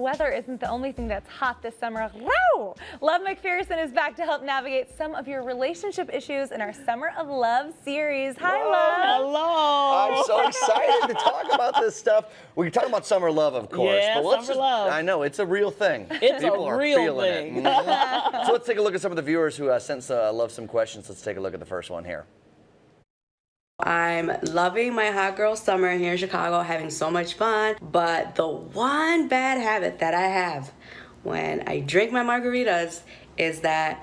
weather isn't the only thing that's hot this summer. Woo! Love McPherson is back to help navigate some of your relationship issues in our Summer of Love series. Hi, Love. Hello. I'm so excited to talk about this stuff. We're talking about summer love, of course. Yeah, but let's summer love. I know, it's a real thing. It's People a real feeling thing. It. So let's take a look at some of the viewers who sent Love some questions. Let's take a look at the first one here. I'm loving my hot girl summer here in Chicago, having so much fun, but the one bad habit that I have when I drink my margaritas is that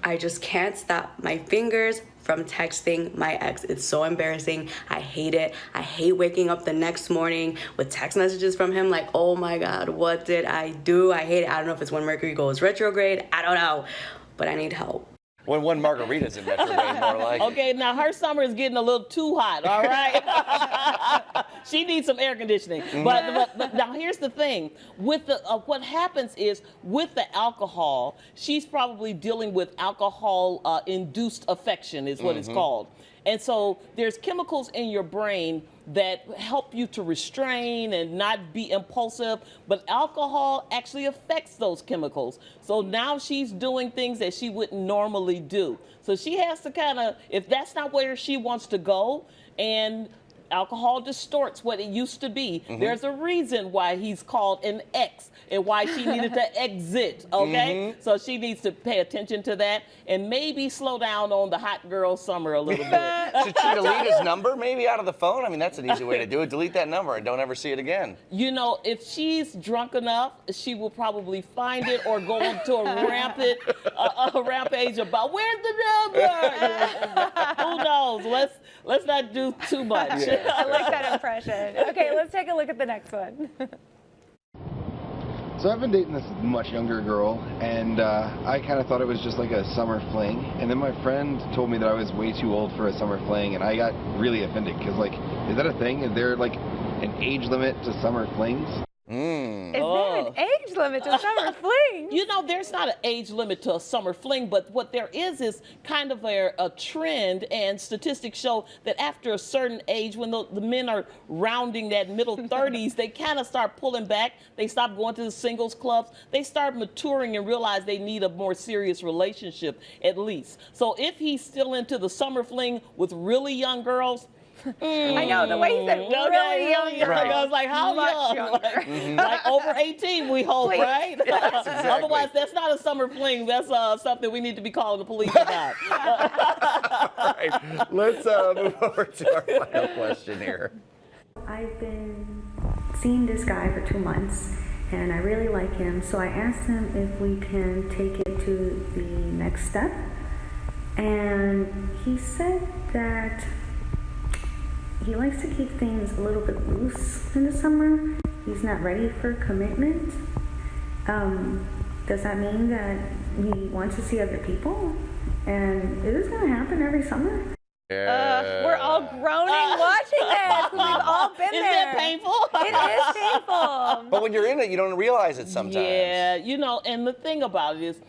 I just can't stop my fingers from texting my ex. It's so embarrassing. I hate it. I hate waking up the next morning with text messages from him like, oh my God, what did I do? I hate it. I don't know if it's when Mercury goes retrograde. I don't know, but I need help. When one margarita's in retrograde, more like. Okay, now her summer is getting a little too hot, all right? She needs some air conditioning. But now here's the thing. With the what happens is with the alcohol, she's probably dealing with alcohol-induced affection is what it's called. And so there's chemicals in your brain that help you to restrain and not be impulsive, but alcohol actually affects those chemicals. So now she's doing things that she wouldn't normally do. So she has to kind of, if that's not where she wants to go, and alcohol distorts what it used to be. There's a reason why he's called an ex and why she needed to exit, okay? So she needs to pay attention to that and maybe slow down on the hot girl summer a little bit. Should she delete his number maybe out of the phone? I mean, that's an easy way to do it. Delete that number and don't ever see it again. You know, if she's drunk enough, she will probably find it or go into a rampage about, where's the number? Who knows? Let's not do too much. I like that impression. Okay, let's take a look at the next one. So I've been dating this much younger girl, and I kind of thought it was just like a summer fling. And then my friend told me that I was way too old for a summer fling, and I got really offended because, like, is that a thing? Is there like an age limit to summer flings? Is there an age limit to summer fling? You know, there's not an age limit to a summer fling, but what there is kind of a trend, and statistics show that after a certain age, when the men are rounding that middle 30s, they kind of start pulling back. They stop going to the singles clubs. They start maturing and realize they need a more serious relationship at least. So if he's still into the summer fling with really young girls, I know, the way he said really young girls. I was like, how Much young? younger. Like over 18, we hope, Please. right? Yes, exactly. Otherwise, that's not a summer fling. That's something we need to be calling the police about. All right, let's move over to our final question here. I've been seeing this guy for 2 months and I really like him, so I asked him if we can take it to the next step, and he said that he likes to keep things a little bit loose in the summer. He's not ready for commitment. Does that mean that he wants to see other people? And is this gonna happen every summer? We're all groaning watching this. We've all been there. Is that painful? It is painful. But when you're in it, you don't realize it sometimes. Yeah, you know, and the thing about it is,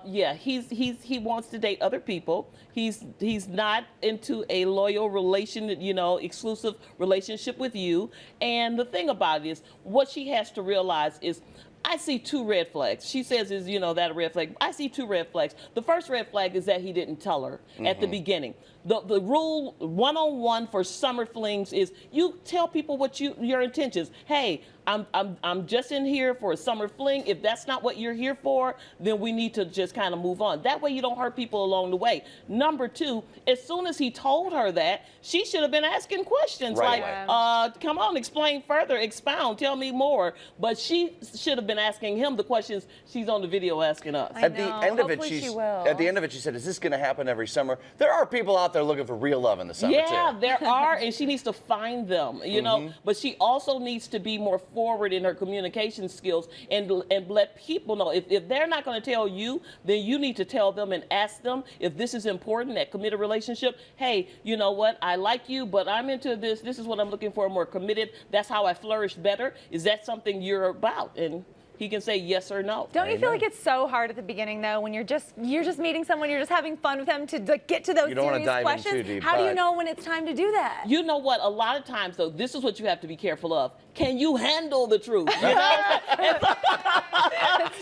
yeah, he wants to date other people. He's not into a loyal relation, you know, exclusive relationship with you. And the thing about it is, what she has to realize is, I see 2 red flags. She says, is, you know, that a red flag? I see 2 red flags. The first red flag is that he didn't tell her at the beginning. The rule one-on-one for summer flings is you tell people what your intentions. Hey, I'm just in here for a summer fling. If that's not what you're here for, then we need to just kind of move on. That way you don't hurt people along the way. Number 2, as soon as he told her that, she should have been asking questions Right. like, come on, explain further, expound, tell me more. But she should have been asking him the questions she's on the video asking us. At the end of it, Hopefully she will. at the end of it, she said, "Is this going to happen every summer?" There are people out there looking for real love in the summer Yeah, too. there are, and she needs to find them, you know. But she also needs to be more forward in her communication skills and let people know. If they're not going to tell you, then you need to tell them and ask them if this is important, that committed relationship. Hey, you know what? I like you, but I'm into this. This is what I'm looking for, more committed. That's how I flourish better. Is that something you're about? And he can say yes or no. Don't you feel like it's so hard at the beginning though, when you're just meeting someone, you're just having fun with them to like, get to those You don't wanna serious dive in questions? too deep, How do you but- know when it's time to do that? You know what? A lot of times, though, this is what you have to be careful of. Can you handle the truth? You know?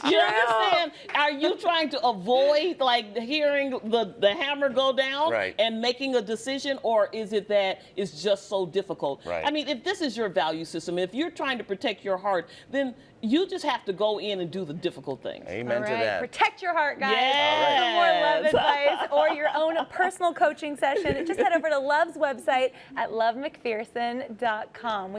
You understand? Are you trying to avoid like hearing the hammer go down Right. and making a decision, or is it that it's just so difficult? Right. I mean, if this is your value system, if you're trying to protect your heart, then you just have to go in and do the difficult things. Amen All to right, that. protect your heart, guys. Yes. For more love advice or your own personal coaching session, just head over to Love's website at lovemcpherson.com.